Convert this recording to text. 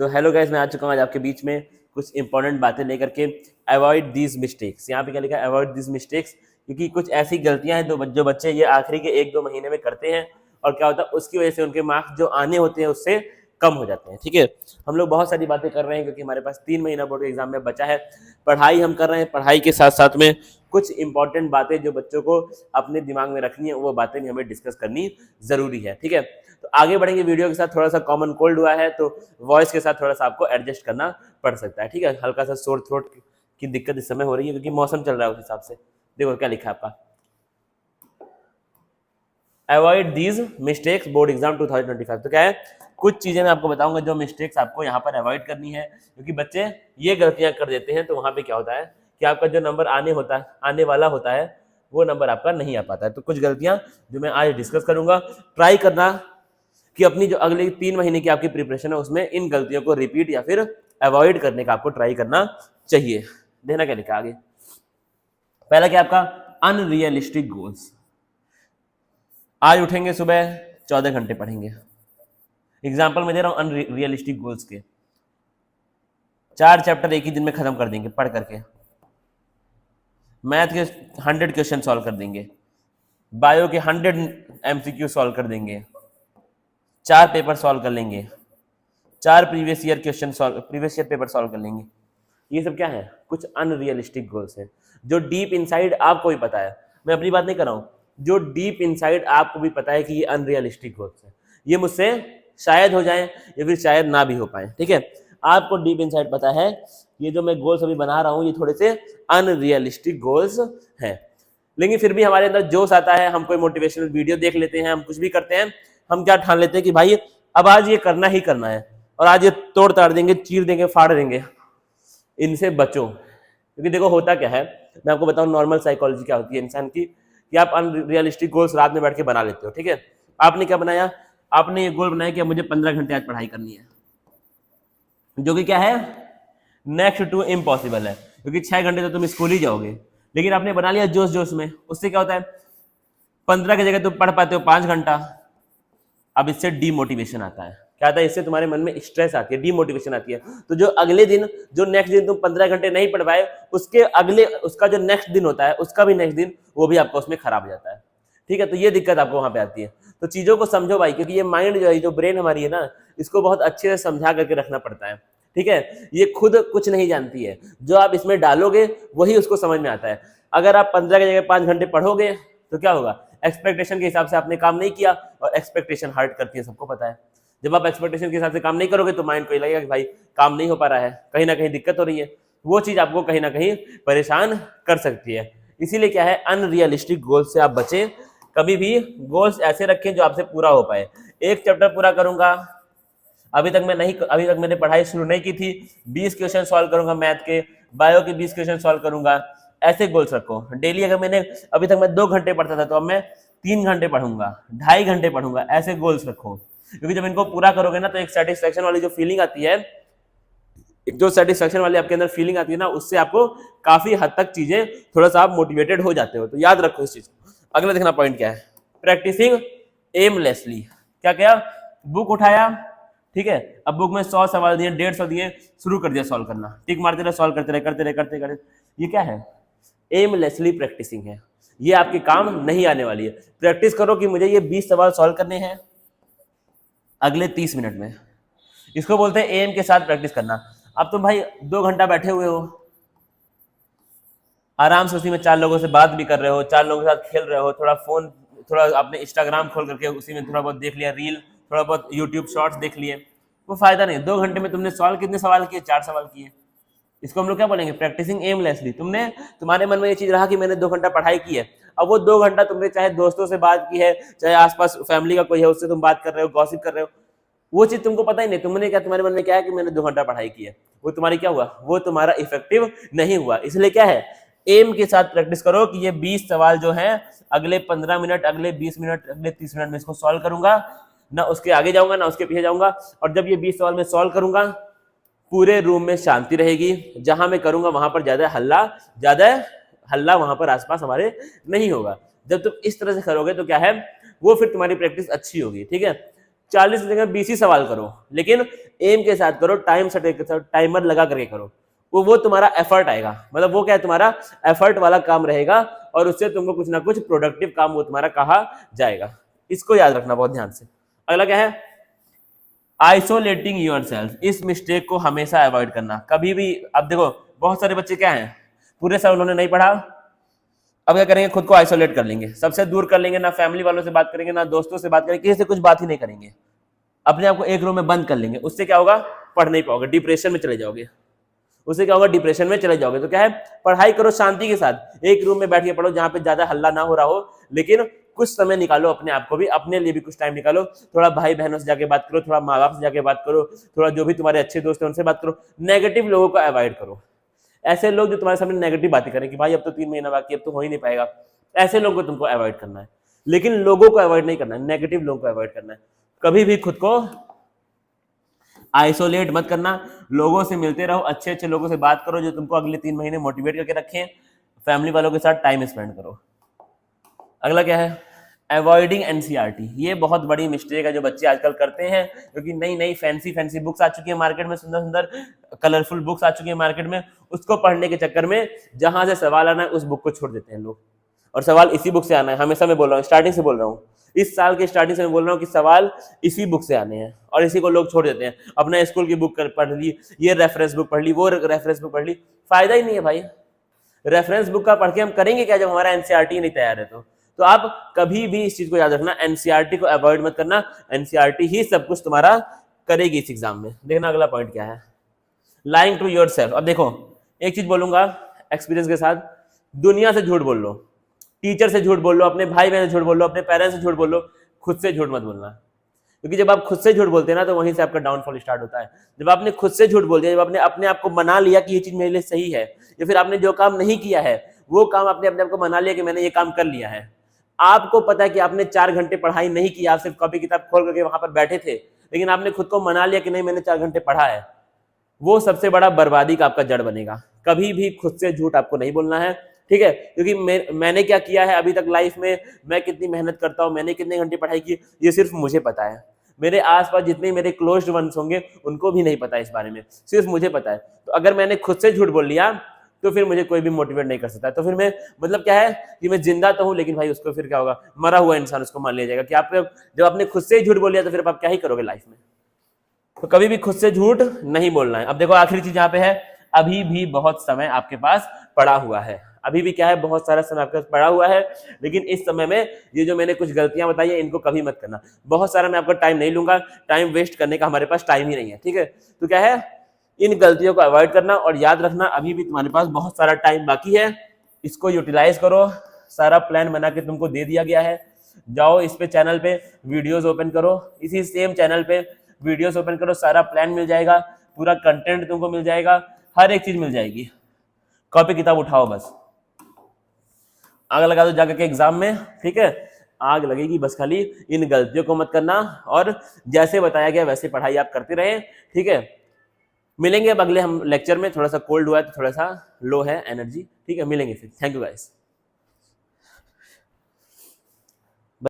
तो hello guys, मैं आ चुका हूँ आज आपके बीच में कुछ इंपॉर्टेंट बातें लेकर के। अवॉइड दीज मिस्टेक्स, यहाँ पे क्या लिखा है, अवॉइड दीज मिस्टेक्स, क्योंकि कुछ ऐसी गलतियां हैं जो बच्चे ये आखिरी के 1-2 महीने में करते हैं और क्या होता है उसकी वजह से उनके मार्क्स जो आने होते हैं उससे कम हो जाते हैं। ठीक है, हम लोग बहुत सारी बातें कर रहे हैं क्योंकि हमारे पास 3 महीना बोर्ड एग्जाम में बचा है। पढ़ाई हम कर रहे हैं, पढ़ाई के साथ साथ में कुछ इंपॉर्टेंट बातें जो बच्चों को अपने दिमाग में रखनी है वो बातें भी हमें डिस्कस करनी जरूरी है। ठीक है, तो आगे बढ़ेंगे। वीडियो के साथ थोड़ा सा कॉमन कोल्ड हुआ है तो वॉइस के साथ थोड़ा सा आपको एडजस्ट करना पड़ सकता है। ठीक है, हल्का सा सोर थ्रोट की दिक्कत इस समय हो रही है क्योंकि मौसम चल रहा है उस हिसाब से। देखो क्या लिखा है आपका, avoid these mistakes board exam 2025। तो क्या है, कुछ चीजें मैं आपको बताऊंगा जो मिस्टेक्स आपको यहाँ पर अवॉइड करनी है, क्योंकि बच्चे ये गलतियां कर देते हैं तो वहां पे क्या होता है कि आपका जो नंबर आने वाला होता है वो नंबर आपका नहीं आ पाता है। तो कुछ गलतियां जो मैं आज डिस्कस करूंगा, ट्राई करना कि अपनी जो अगले 3 महीने की आपकी प्रिपरेशन है उसमें इन गलतियों को रिपीट या फिर अवॉइड करने का आपको ट्राई करना चाहिए। देखना क्या लिखा आगे। पहला क्या आपका, अनरियलिस्टिक गोल्स। आज उठेंगे सुबह 14 घंटे पढ़ेंगे। एग्जाम्पल मैं दे रहा हूं अनरियलिस्टिक गोल्स के। 4 चैप्टर एक ही दिन में खत्म कर देंगे पढ़ करके। मैथ के 100 क्वेश्चन सॉल्व कर देंगे। बायो के 100 MCQ सॉल्व कर देंगे। 4 पेपर सॉल्व कर लेंगे। 4 प्रीवियस ईयर पेपर सॉल्व कर लेंगे। ये सब क्या है, कुछ अनरियलिस्टिक गोल्स हैं जो डीप इनसाइड आपको भी पता है। मैं अपनी बात नहीं कर रहा हूं, जो डीप इनसाइड आपको भी पता है कि ये अनरियलिस्टिक गोल्स हैं, ये मुझसे शायद हो जाए या फिर शायद ना भी हो पाए। ठीक है, आपको डीप इनसाइड पता है ये जो मैं गोल्स अभी बना रहा हूं ये थोड़े से अनरियलिस्टिक गोल्स हैं, लेकिन फिर भी हमारे अंदर जोश आता है। हम कोई मोटिवेशनल वीडियो देख लेते हैं, हम कुछ भी करते हैं, हम क्या ठान लेते हैं कि भाई अब आज ये करना ही करना है और आज ये तोड़ ताड़ देंगे, चीर देंगे, फाड़ देंगे। इनसे बचो, क्योंकि देखो होता क्या है, मैं आपको बताऊं नॉर्मल साइकोलॉजी क्या होती है इंसान की, कि आप अनरियलिस्टिक गोल्स रात में बैठ के बना लेते हो। ठीक है, आपने क्या बनाया, आपने ये गोल बनाया कि मुझे 15 घंटे आज पढ़ाई करनी है, जो कि क्या है नेक्स्ट टू इम्पॉसिबल है, क्योंकि 6 घंटे तो तुम स्कूल ही जाओगे। लेकिन आपने बना लिया जोश जोश में, उससे क्या होता है 15 की जगह तुम पढ़ पाते हो 5 घंटा। अब इससे डीमोटिवेशन आता है। क्या आता है, इससे तुम्हारे मन में स्ट्रेस आती है, डीमोटिवेशन आती है। तो जो अगले दिन, जो नेक्स्ट दिन तुम 15 घंटे नहीं पढ़ पाए, उसके अगले, उसका जो नेक्स्ट दिन होता है उसका भी नेक्स्ट दिन वो भी आपका उसमें खराब हो जाता है। ठीक है, तो ये दिक्कत आपको वहां पे आती है। तो चीजों को समझो भाई, क्योंकि ये माइंड जो है, जो ब्रेन हमारी है ना, इसको बहुत अच्छे से समझा करके रखना पड़ता है। ठीक है, ये खुद कुछ नहीं जानती है, जो आप इसमें डालोगे वही उसको समझ में आता है। अगर आप 15 की जगह 5 घंटे पढ़ोगे तो क्या होगा, एक्सपेक्टेशन के हिसाब से आपने काम नहीं किया, और एक्सपेक्टेशन हर्ट करती है, सबको पता है। जब आप एक्सपेक्टेशन के हिसाब से काम नहीं करोगे तो माइंड को ये लगेगा कि भाई काम नहीं हो पा रहा है, कहीं ना कहीं दिक्कत हो रही है। वो चीज आपको कहीं ना कहीं परेशान कर सकती है। इसीलिए क्या है, अनरियलिस्टिक गोल्स से आप बचें। कभी भी गोल्स ऐसे रखें जो आपसे पूरा हो पाए। एक चैप्टर पूरा करूंगा, अभी तक मैंने पढ़ाई शुरू नहीं की थी, 20 क्वेश्चन सॉल्व करूंगा मैथ के, बायो के 20 क्वेश्चन सॉल्व करूंगा, ऐसे गोल्स रखो। डेली अगर मैंने अभी तक मैं 2 घंटे पढ़ता था तो अब मैं 3 घंटे पढ़ूंगा, 2.5 घंटे पढ़ूंगा, ऐसे गोल्स रखो। क्योंकि जब इनको पूरा करोगे ना तो एक सेटिस्फेक्शन वाली जो फीलिंग आती है, जो सेटिस्फेक्शन वाली आपके अंदर फीलिंग आती है ना, उससे आपको काफी हद तक चीजें थोड़ा सा आप मोटिवेटेड हो जाते हो। तो याद रखो इस चीज को। अगला देखना पॉइंट क्या है, प्रैक्टिसिंग एमलेसली। क्या क्या, बुक उठाया, ठीक है, अब बुक में 100 सवाल दिए, 150 दिए, शुरू कर दिया सॉल्व करना, टिक मारते रहे, सॉल्व करते रहे। ये क्या है, एमलेसली प्रैक्टिसिंग है। ये आपके काम नहीं आने वाली है। प्रैक्टिस करो कि मुझे ये 20 सवाल सॉल्व करने हैं अगले 30 मिनट में। इसको बोलते हैं एम के साथ प्रैक्टिस करना। अब तुम भाई 2 घंटा बैठे हुए हो, आराम से उसी में 4 लोगों से बात भी कर रहे हो, 4 लोगों के साथ खेल रहे हो, थोड़ा आपने इंस्टाग्राम खोल करके उसी में थोड़ा बहुत देख लिया रील, थोड़ा बहुत यूट्यूब शॉर्ट्स देख लिए, वो फायदा नहीं। 2 घंटे में तुमने सॉल्व कितने सवाल किए, 4 सवाल किए। इसको हम लोग क्या बोलेंगे, प्रैक्टिसिंग एमलेसली। तुम्हारे मन में ये चीज रहा कि मैंने 2 घंटा पढ़ाई की है, अब वो 2 घंटा तुमने चाहे दोस्तों से बात की है, चाहे आसपास फैमिली का कोई है उससे तुम बात कर रहे हो, गॉसिप कर रहे हो, वो चीज तुमको पता ही नहीं। तुम्हारे मन में क्या है कि मैंने 2 घंटा पढ़ाई की है, वो तुम्हारी क्या हुआ, वो तुम्हारा इफेक्टिव नहीं हुआ। इसलिए क्या है, एम के साथ प्रैक्टिस करो कि ये 20 सवाल जो हैं अगले 15 मिनट, अगले 20 मिनट, अगले 30 मिनट में इसको सॉल्व करूंगा, ना उसके आगे जाऊंगा ना उसके पीछे जाऊंगा। और जब ये 20 सवाल में सॉल्व करूंगा, पूरे रूम में शांति रहेगी। जहां मैं करूंगा वहां पर ज्यादा हल्ला वहां पर आसपास हमारे नहीं होगा। जब तुम इस तरह से करोगे तो क्या है, वो फिर तुम्हारी प्रैक्टिस अच्छी होगी। ठीक है, 40 की जगह 20 ही सवाल करो, लेकिन एम के साथ करो, टाइम सेट के साथ, टाइमर लगा करके करो। वो तुम्हारा एफर्ट आएगा, मतलब वो क्या है, तुम्हारा एफर्ट वाला काम रहेगा और उससे तुमको कुछ ना कुछ प्रोडक्टिव काम वो तुम्हारा कहा जाएगा। इसको याद रखना बहुत ध्यान से। अगला क्या है, आइसोलेटिंग योरसेल्फ। इस मिस्टेक को हमेशा अवॉइड करना कभी भी। अब देखो बहुत सारे बच्चे क्या हैं, पूरे साल उन्होंने नहीं पढ़ा, अब क्या करेंगे, खुद को आइसोलेट कर लेंगे, सबसे दूर कर लेंगे, ना फैमिली वालों से बात करेंगे, ना दोस्तों से बात करेंगे, किसी से कुछ बात ही नहीं करेंगे, अपने आप को एक रूम में बंद कर लेंगे। उससे क्या होगा, पढ़ नहीं पाओगे, डिप्रेशन में चले जाओगे। उससे क्या होगा, डिप्रेशन में चले जाओगे। तो क्या है, पढ़ाई करो शांति के साथ, एक रूम में बैठ के पढ़ो जहां पे ज्यादा हल्ला ना हो रहा हो, लेकिन कुछ समय निकालो अपने आप को भी, अपने लिए भी कुछ टाइम निकालो। थोड़ा भाई बहनों से जाके बात करो, थोड़ा माँ बाप से जाके बात करो, थोड़ा जो भी तुम्हारे अच्छे दोस्त हैं उनसे बात करो। नेगेटिव लोगों को अवॉइड करो, ऐसे लोग जो तुम्हारे सामने नेगेटिव बातें करें कि भाई अब तो 3 महीना बाकी, अब तो हो ही नहीं पाएगा, ऐसे लोगों को तुमको अवॉइड करना है। लेकिन लोगों को अवॉइड नहीं करना है, नेगेटिव लोगों को अवॉइड करना है। कभी भी खुद को आइसोलेट मत करना, लोगों से मिलते रहो, अच्छे अच्छे लोगों से बात करो जो तुमको अगले 3 महीने मोटिवेट करके रखें। फैमिली वालों के साथ टाइम स्पेंड करो। अगला क्या है, अवॉइडिंग एनसीईआरटी। ये बहुत बड़ी मिस्टेक है जो बच्चे आजकल करते हैं, क्योंकि नई नई फैंसी फैंसी बुक्स आ चुकी है मार्केट में, सुंदर सुंदर कलरफुल बुक्स आ चुकी है मार्केट में, उसको पढ़ने के चक्कर में जहां से सवाल आना है उस बुक को छोड़ देते हैं लोग, और सवाल इसी बुक से आना है। हमेशा मैं बोल रहा हूँ, स्टार्टिंग से बोल रहा हूँ, इस साल के स्टार्टिंग से मैं बोल रहा हूँ कि सवाल इसी बुक से आने हैं, और इसी को लोग छोड़ देते हैं। अपना स्कूल की बुक पढ़ ली, ये रेफरेंस बुक पढ़ ली, वो रेफरेंस बुक पढ़ ली, फायदा ही नहीं है भाई। रेफरेंस बुक का पढ़ के हम करेंगे क्या जब हमारा एनसीईआरटी नहीं तैयार है? तो आप कभी भी इस चीज को याद रखना, एनसीईआरटी को अवॉइड मत करना, एनसीईआरटी ही सब कुछ तुम्हारा करेगी इस एग्जाम में। देखना अगला पॉइंट क्या है, लाइंग टू योरसेल्फ। अब देखो एक चीज बोलूंगा एक्सपीरियंस के साथ, दुनिया से झूठ बोल लो, टीचर से झूठ बोल लो, अपने भाई बहन से झूठ बोल लो, अपने पेरेंट्स से झूठ बोल लो, खुद से झूठ मत बोलना। क्योंकि जब आप खुद से झूठ बोलते हैं ना, तो वहीं से आपका डाउनफॉल स्टार्ट होता है। जब आपने खुद से झूठ बोल दिया, जब आपने अपने आप को मना लिया कि ये चीज मेरे लिए सही है, या फिर आपने जो काम नहीं किया है वो काम आपने अपने आप को मना लिया कि मैंने ये काम कर लिया है, आपको पता है कि आपने 4 घंटे पढ़ाई नहीं की, आप सिर्फ कॉपी किताब खोल करके वहां पर बैठे थे, लेकिन आपने खुद को मना लिया कि नहीं मैंने 4 घंटे पढ़ा है, वो सबसे बड़ा बर्बादी का आपका जड़ बनेगा। कभी भी खुद से झूठ आपको नहीं बोलना है, ठीक है? क्योंकि मैंने क्या किया है अभी तक लाइफ में, मैं कितनी मेहनत करता हूँ, मैंने कितने घंटे पढ़ाई की, ये सिर्फ मुझे पता है। मेरे आसपास जितने मेरे क्लोज्ड वंस होंगे उनको भी नहीं पता इस बारे में, सिर्फ मुझे पता है। तो अगर मैंने खुद से झूठ बोल लिया तो फिर मुझे कोई भी मोटिवेट नहीं कर सकता। तो फिर मैं, मतलब क्या है कि मैं जिंदा तो हूँ, लेकिन भाई उसको फिर क्या होगा, मरा हुआ इंसान उसको मान लिया जाएगा कि आप जब आपने खुद से ही झूठ बोल लिया तो फिर आप क्या ही करोगे लाइफ में। तो कभी भी खुद से झूठ नहीं बोलना है। अब देखो आखिरी चीज यहाँ पे है, अभी भी बहुत समय आपके पास पड़ा हुआ है। अभी भी क्या है, बहुत सारा समय आपके पास पड़ा हुआ है, लेकिन इस समय में ये जो मैंने कुछ गलतियां बताई है इनको कभी मत करना। बहुत सारा मैं आपका टाइम नहीं लूंगा, टाइम वेस्ट करने का हमारे पास टाइम ही नहीं है, ठीक है? तो क्या है, इन गलतियों को अवॉइड करना, और याद रखना अभी भी तुम्हारे पास बहुत सारा टाइम बाकी है, इसको यूटिलाइज करो। सारा प्लान बना के तुमको दे दिया गया है, जाओ इस पे चैनल पे वीडियोस ओपन करो, इसी सेम चैनल पे वीडियोस ओपन करो, सारा प्लान मिल जाएगा, पूरा कंटेंट तुमको मिल जाएगा, हर एक चीज मिल जाएगी। कॉपी किताब उठाओ, बस आग लगा दो जाकर के एग्जाम में, ठीक है? आग लगेगी, बस खाली इन गलतियों को मत करना, और जैसे बताया गया वैसे पढ़ाई आप करते रहे, ठीक है? मिलेंगे अब अगले हम लेक्चर में। थोड़ा सा कोल्ड हुआ है तो थोड़ा सा लो है एनर्जी, ठीक है? मिलेंगे फिर। Thank you guys.